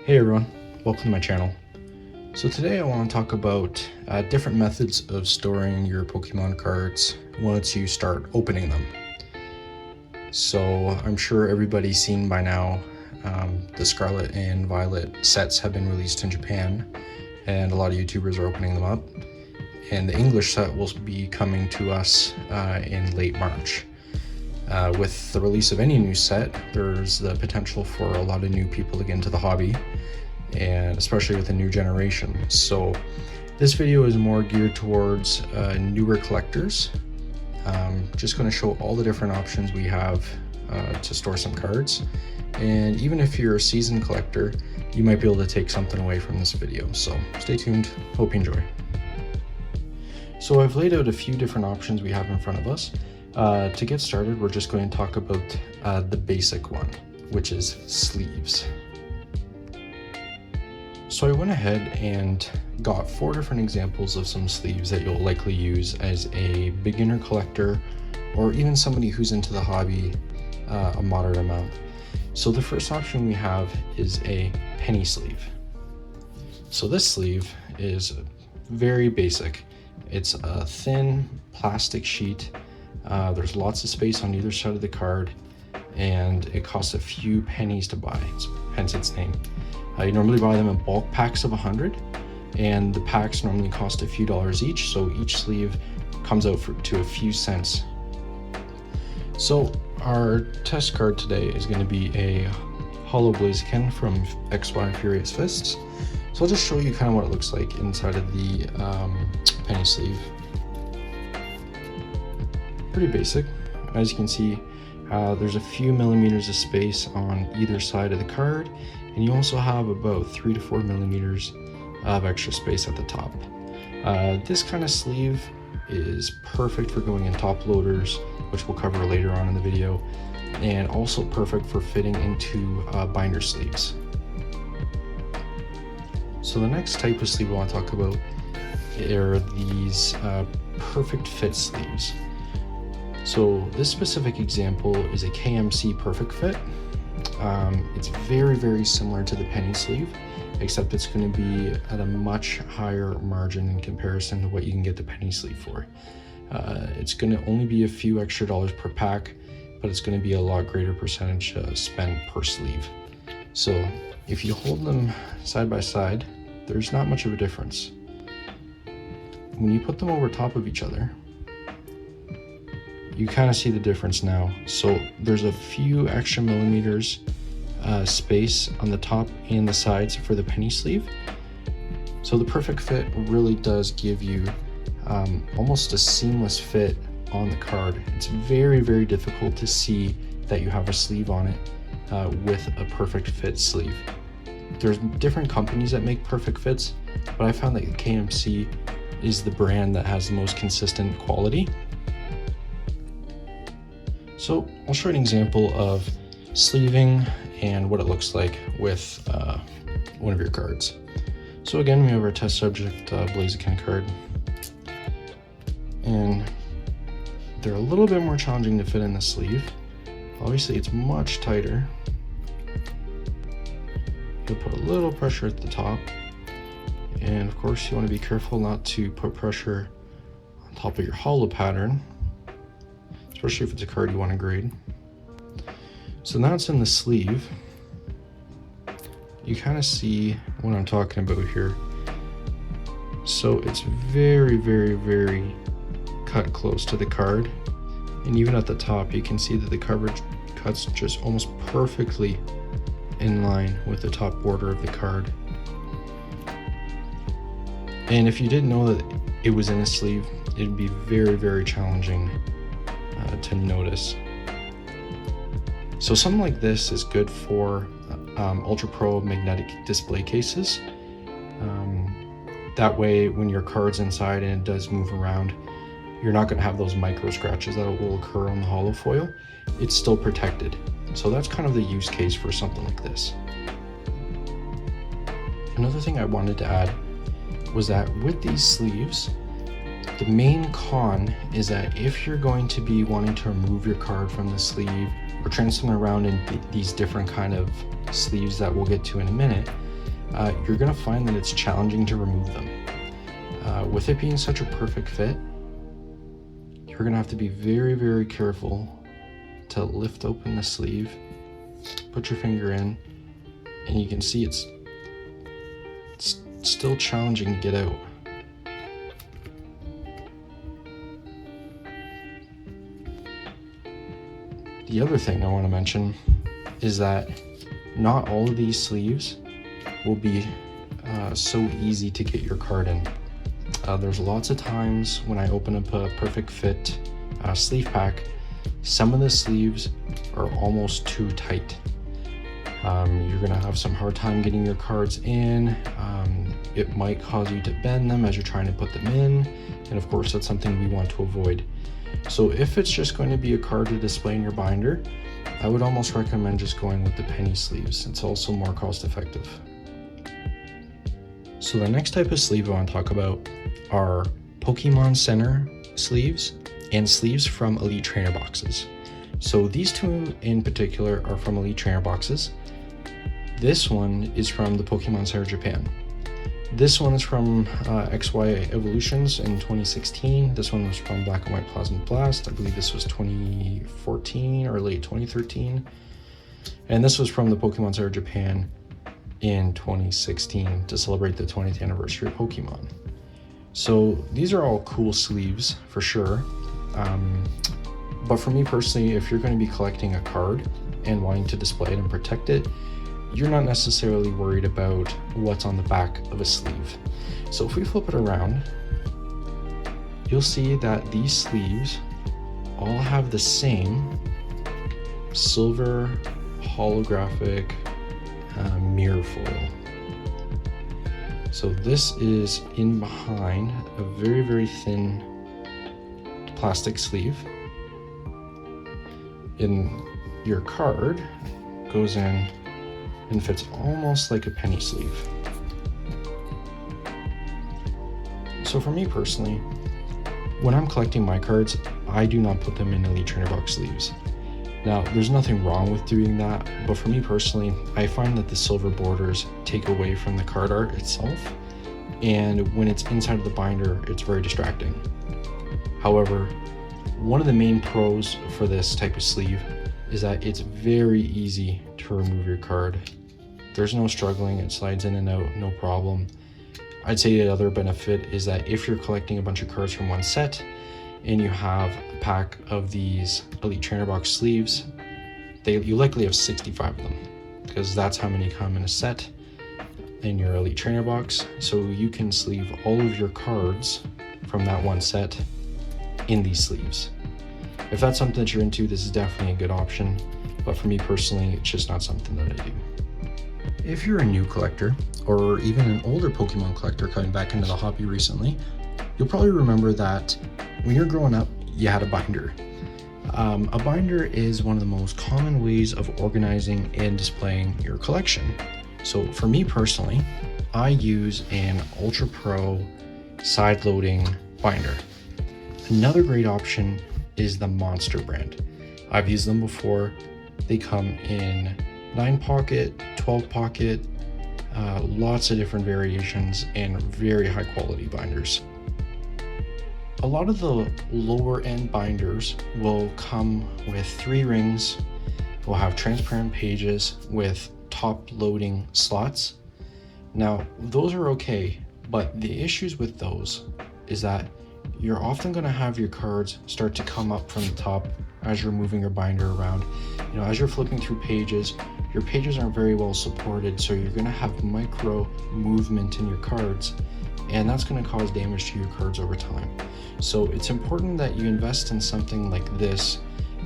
Hey everyone, welcome to my channel. So today I want to talk about different methods of storing your Pokemon cards once you start opening them. So I'm sure everybody's seen by now the Scarlet and Violet sets have been released in Japan, and a lot of YouTubers are opening them up. And the English set will be coming to us in late March. With the release of any new set, there's the potential for a lot of new people to get into the hobby, and especially with the new generation. So this video is more geared towards newer collectors. Just going to show all the different options we have to store some cards, and even if you're a seasoned collector, you might be able to take something away from this video. So stay tuned, hope you enjoy. So I've laid out a few different options we have in front of us. To get started, we're just going to talk about the basic one, which is sleeves. So I went ahead and got 4 different examples of some sleeves that you'll likely use as a beginner collector, or even somebody who's into the hobby a moderate amount. So the first option we have is a penny sleeve. So this sleeve is very basic. It's a thin plastic sheet. There's lots of space on either side of the card, and it costs a few pennies to buy, hence its name. You normally buy them in bulk packs of 100, and the packs normally cost a few dollars each, so each sleeve comes out to a few cents. So our test card today is going to be a Hollow Blaziken from XY Furious Fists. So I'll just show you kind of what it looks like inside of the penny sleeve. Pretty basic. As you can see, there's a few millimeters of space on either side of the card, and you also have about 3 to 4 millimeters of extra space at the top. This kind of sleeve is perfect for going in top loaders, which we'll cover later on in the video, and also perfect for fitting into binder sleeves. So the next type of sleeve I want to talk about are these perfect fit sleeves. So this specific example is a KMC Perfect Fit. It's very, very similar to the penny sleeve, except it's going to be at a much higher margin in comparison to what you can get the penny sleeve for. It's going to only be a few extra dollars per pack, but it's going to be a lot greater percentage spent per sleeve. So if you hold them side by side, there's not much of a difference. When you put them over top of each other, you kind of see the difference now. So there's a few extra millimeters space on the top and the sides for the penny sleeve. So the Perfect Fit really does give you almost a seamless fit on the card. It's very, very difficult to see that you have a sleeve on it with a Perfect Fit sleeve. There's different companies that make Perfect Fits, but I found that KMC is the brand that has the most consistent quality. So I'll show you an example of sleeving and what it looks like with one of your cards. So again, we have our test subject Blaziken card, and they're a little bit more challenging to fit in the sleeve. Obviously it's much tighter. You'll put a little pressure at the top, and of course you want to be careful not to put pressure on top of your hollow pattern, especially if it's a card you want to grade. So now it's in the sleeve. You kind of see what I'm talking about here. So it's very, very, very cut close to the card, and even at the top you can see that the coverage cuts just almost perfectly in line with the top border of the card. And if you didn't know that it was in a sleeve, it'd be very, very challenging to notice. So something like this is good for Ultra Pro magnetic display cases. That way when your card's inside and it does move around, you're not going to have those micro scratches that will occur on the hollow foil. It's still protected. So that's kind of the use case for something like this. Another thing I wanted to add was that with these sleeves, the main con is that if you're going to be wanting to remove your card from the sleeve or transfer them around in these different kind of sleeves that we'll get to in a minute, you're going to find that it's challenging to remove them. With it being such a perfect fit, you're going to have to be very, very careful to lift open the sleeve, put your finger in, and you can see it's still challenging to get out. The other thing I want to mention is that not all of these sleeves will be so easy to get your card in. There's lots of times when I open up a perfect fit sleeve pack, some of the sleeves are almost too tight. You're gonna have some hard time getting your cards in. It might cause you to bend them as you're trying to put them in, and of course that's something we want to avoid. So if it's just going to be a card to display in your binder, I would almost recommend just going with the penny sleeves. It's also more cost effective. So the next type of sleeve I want to talk about are Pokemon Center sleeves and sleeves from Elite Trainer boxes. So these two in particular are from Elite Trainer boxes. This one is from the Pokemon Center Japan. This one is from XY Evolutions in 2016. This one was from Black and White Plasma Blast. I believe this was 2014 or late 2013. And this was from the Pokemon Center Japan in 2016 to celebrate the 20th anniversary of Pokemon. So these are all cool sleeves for sure. But for me personally, if you're going to be collecting a card and wanting to display it and protect it, you're not necessarily worried about what's on the back of a sleeve. So if we flip it around, you'll see that these sleeves all have the same silver holographic mirror foil. So this is in behind a very, very thin plastic sleeve. In your card goes in and fits almost like a penny sleeve. So for me personally, when I'm collecting my cards, I do not put them in Elite Trainer box sleeves. Now, there's nothing wrong with doing that, but for me personally, I find that the silver borders take away from the card art itself, and when it's inside of the binder, it's very distracting. However, one of the main pros for this type of sleeve is that it's very easy to remove your card. There's no struggling, it slides in and out, no problem. I'd say the other benefit is that if you're collecting a bunch of cards from one set and you have a pack of these Elite Trainer box sleeves, you likely have 65 of them, because that's how many come in a set in your Elite Trainer box. So you can sleeve all of your cards from that one set in these sleeves. If that's something that you're into, this is definitely a good option, but for me personally, it's just not something that I do. If you're a new collector, or even an older Pokemon collector coming back into the hobby recently, you'll probably remember that when you're growing up, you had a binder. A binder is one of the most common ways of organizing and displaying your collection. So for me personally, I use an Ultra Pro side-loading binder. Another great option is the Monster brand. I've used them before. They come in 9-pocket, 12-pocket, lots of different variations, and very high quality binders. A lot of the lower end binders will come with 3 rings, will have transparent pages with top loading slots. Now, those are okay, but the issues with those is that you're often going to have your cards start to come up from the top as you're moving your binder around. You know, as you're flipping through pages, your pages aren't very well supported, so you're going to have micro movement in your cards, and that's going to cause damage to your cards over time. So it's important that you invest in something like this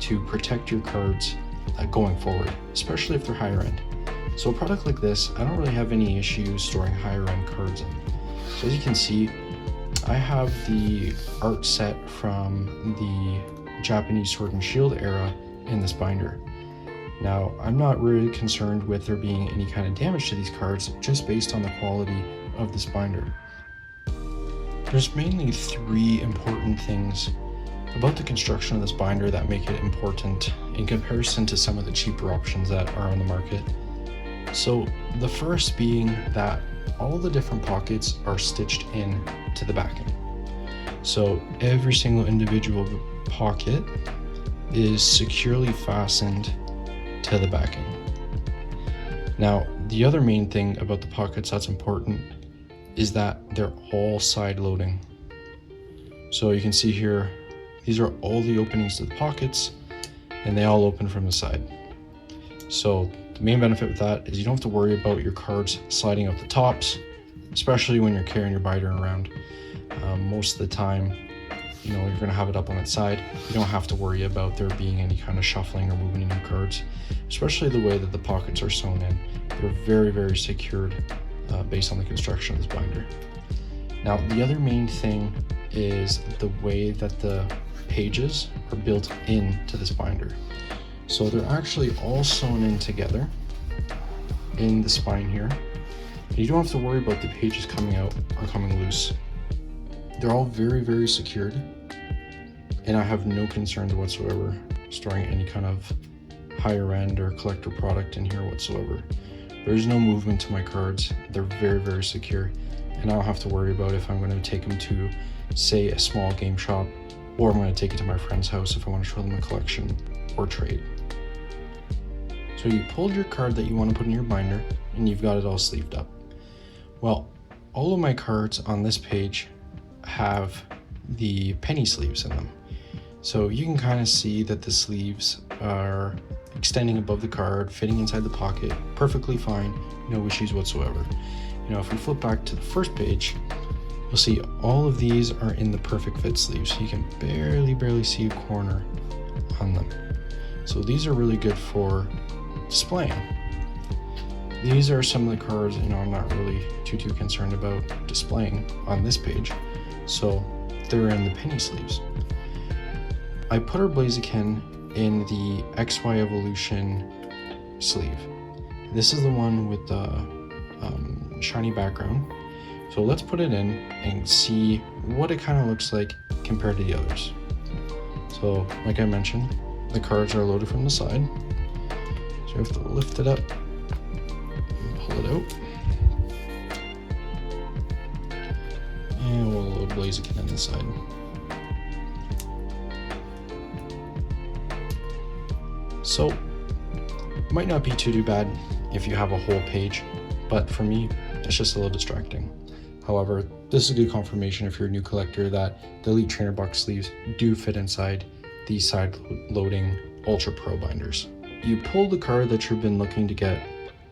to protect your cards going forward, especially if they're higher end. So a product like this, I don't really have any issues storing higher end cards in. So as you can see, I have the art set from the Japanese Sword and Shield era in this binder. Now, I'm not really concerned with there being any kind of damage to these cards, just based on the quality of this binder. There's mainly 3 important things about the construction of this binder that make it important in comparison to some of the cheaper options that are on the market. So The first being that all the different pockets are stitched in to the backing. So every single individual pocket is securely fastened to the backing. Now, the other main thing about the pockets that's important is that they're all side loading. So you can see here, these are all the openings to the pockets, and they all open from the side. So the main benefit with that is you don't have to worry about your cards sliding out the tops, especially when you're carrying your binder around. Most of the time, you're going to have it up on its side. You don't have to worry about there being any kind of shuffling or movement in your cards, especially the way that the pockets are sewn in. They're very, very secured based on the construction of this binder. Now, the other main thing is the way that the pages are built into this binder. So they're actually all sewn in together in the spine here. And you don't have to worry about the pages coming out or coming loose. They're all very, very secured, and I have no concerns whatsoever storing any kind of higher end or collector product in here whatsoever. There's no movement to my cards. They're very, very secure, and I don't have to worry about if I'm going to take them to, say, a small game shop, or I'm going to take it to my friend's house if I want to show them a collection or trade. So you pulled your card that you want to put in your binder, and you've got it all sleeved up. Well, all of my cards on this page have the penny sleeves in them. So you can kind of see that the sleeves are extending above the card, fitting inside the pocket, perfectly fine, no issues whatsoever. If we flip back to the first page, you'll see all of these are in the perfect fit sleeves. So you can barely see a corner on them. So these are really good for displaying. These are some of the cards, I'm not really too concerned about displaying on this page. So they're in the penny sleeves. I put our Blaziken in the XY Evolution sleeve. This is the one with the shiny background. So let's put it in and see what it kind of looks like compared to the others. So like I mentioned, the cards are loaded from the side. So you have to lift it up and pull it out. And we'll load Blaziken on this side. So, it might not be too bad if you have a whole page, but for me, it's just a little distracting. However, this is a good confirmation if you're a new collector that the Elite Trainer Box sleeves do fit inside these side loading Ultra Pro binders. You pull the card that you've been looking to get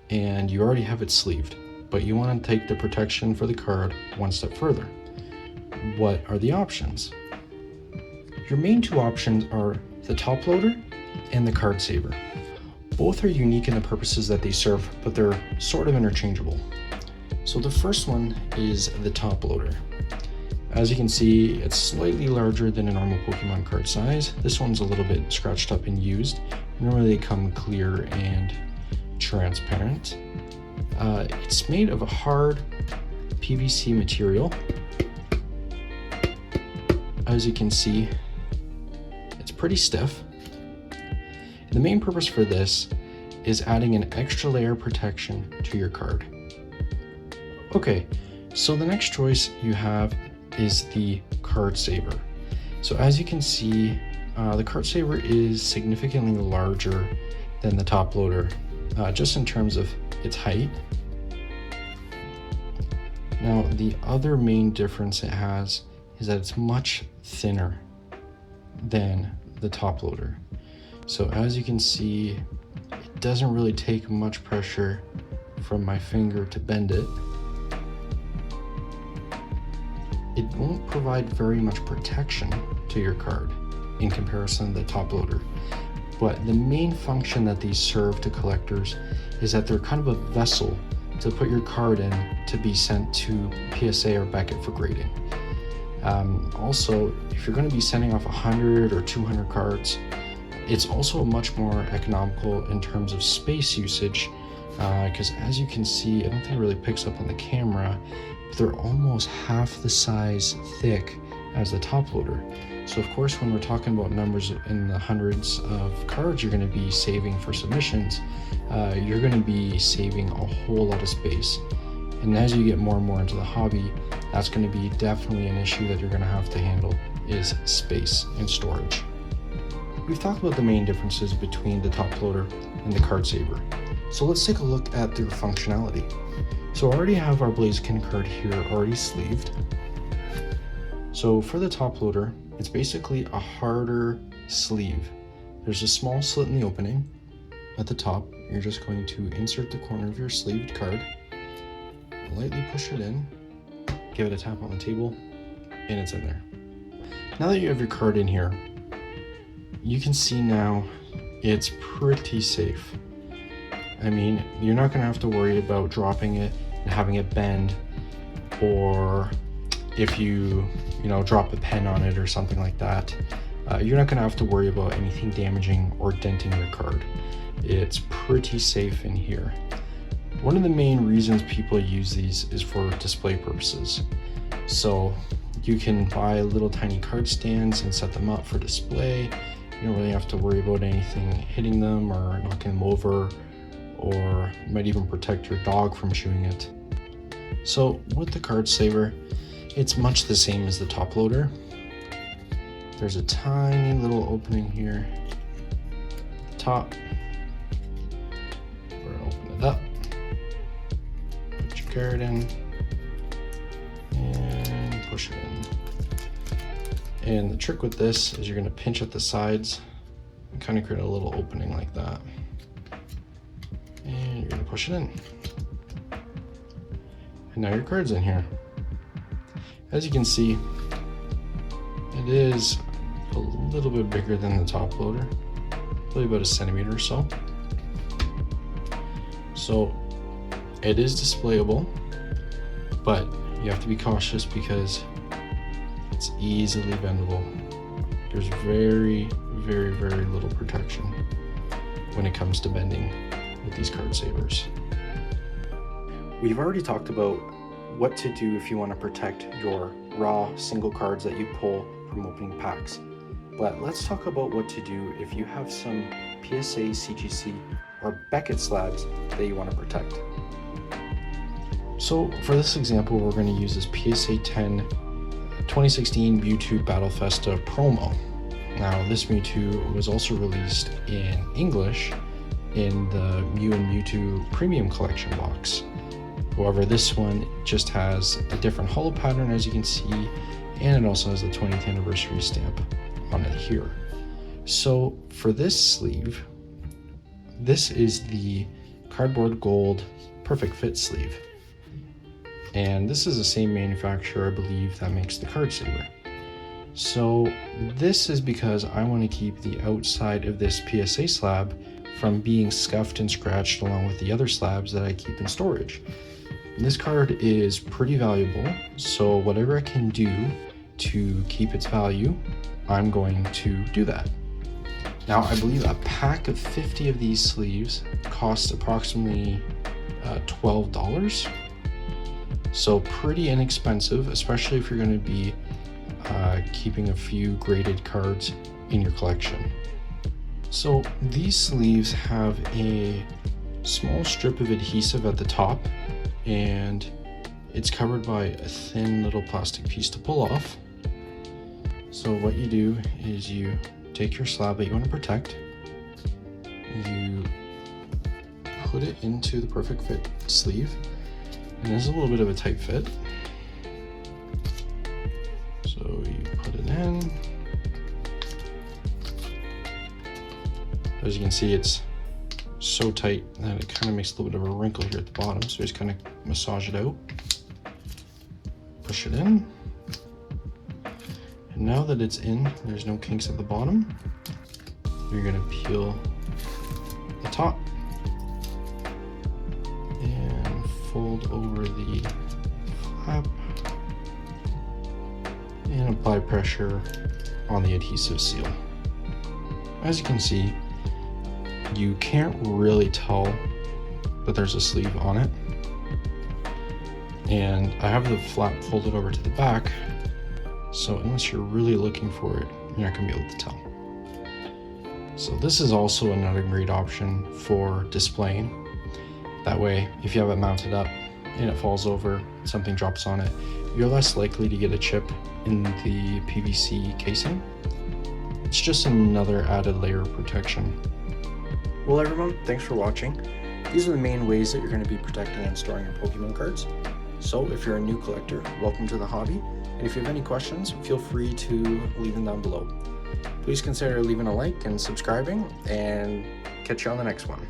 and you already have it sleeved, but you want to take the protection for the card one step further. What are the options? Your main two options are the top loader and the card saver. Both are unique in the purposes that they serve, but they're sort of interchangeable. So the first one is the top loader. As you can see, it's slightly larger than a normal Pokemon card size. This one's a little bit scratched up and used. Normally they come clear and transparent. It's made of a hard PVC material. As you can see, it's pretty stiff. The main purpose for this is adding an extra layer of protection to your card. Okay, so the next choice you have is the card saver. So as you can see, the card saver is significantly larger than the top loader, just in terms of its height. Now, the other main difference it has is that it's much thinner than the top loader. So as you can see, it doesn't really take much pressure from my finger to bend it. It won't provide very much protection to your card in comparison to the top loader. But the main function that these serve to collectors is that they're kind of a vessel to put your card in to be sent to PSA or Beckett for grading. Also, if you're going to be sending off 100 or 200 cards, it's also much more economical in terms of space usage, because as you can see, I don't think it really picks up on the camera, but they're almost half the size thick as the top loader. So of course, when we're talking about numbers in the hundreds of cards you're going to be saving for submissions, you're going to be saving a whole lot of space. And as you get more and more into the hobby, that's going to be definitely an issue that you're going to have to handle, is space and storage. We've talked about the main differences between the top loader and the card saver. So let's take a look at their functionality. So I already have our Blaziken card here already sleeved. So for the top loader, it's basically a harder sleeve. There's a small slit in the opening at the top. You're just going to insert the corner of your sleeved card, lightly push it in, give it a tap on the table, and it's in there. Now that you have your card in here, you can see now it's pretty safe. I mean, you're not going to have to worry about dropping it and having it bend, or if you drop a pen on it or something like that, you're not going to have to worry about anything damaging or denting your card. It's pretty safe in here. One of the main reasons people use these is for display purposes. So you can buy little tiny card stands and set them up for display. You don't really have to worry about anything hitting them or knocking them over, or might even protect your dog from chewing it. So with the card saver, it's much the same as the top loader. There's a tiny little opening here at the top. We're gonna open it up, put your card in, and push it in. And the trick with this is you're gonna pinch at the sides and kind of create a little opening like that. And you're gonna push it in. And now your card's in here. As you can see, it is a little bit bigger than the top loader, probably about 1 centimeter or so. So it is displayable, but you have to be cautious because it's easily bendable. There's very, very, very little protection when it comes to bending with these card savers. We've already talked about what to do if you want to protect your raw single cards that you pull from opening packs. But let's talk about what to do if you have some PSA, CGC, or Beckett slabs that you want to protect. So for this example, we're going to use this PSA 10 2016 Mewtwo Battle Festa promo. Now this Mewtwo was also released in English in the Mew and Mewtwo Premium Collection box. However, this one just has a different holo pattern, as you can see, and it also has the 20th anniversary stamp on it here. So for this sleeve, this is the Cardboard Gold Perfect Fit sleeve. And this is the same manufacturer, I believe, that makes the card saver. So this is because I want to keep the outside of this PSA slab from being scuffed and scratched along with the other slabs that I keep in storage. This card is pretty valuable, so whatever I can do to keep its value, I'm going to do that. Now, I believe a pack of 50 of these sleeves costs approximately $12. So pretty inexpensive, especially if you're going to be keeping a few graded cards in your collection. So these sleeves have a small strip of adhesive at the top, and it's covered by a thin little plastic piece to pull off. So what you do is you take your slab that you want to protect, you put it into the Perfect Fit sleeve, and there's a little bit of a tight fit. So you put it in. As you can see, it's so tight that it kind of makes a little bit of a wrinkle here at the bottom, so just kind of massage it out, push it in, and now that it's in, there's no kinks at the bottom. You're going to peel the top and fold over the flap and apply pressure on the adhesive seal. As you can see, you can't really tell that there's a sleeve on it. And I have the flap folded over to the back So unless you're really looking for it, you're not going to be able to tell. So this is also another great option for displaying. That way, if you have it mounted up and it falls over, something drops on it, you're less likely to get a chip in the PVC casing. It's just another added layer of protection. Well everyone, thanks for watching. These are the main ways that you're going to be protecting and storing your Pokemon cards. So if you're a new collector, welcome to the hobby. And if you have any questions, feel free to leave them down below. Please consider leaving a like and subscribing, and catch you on the next one.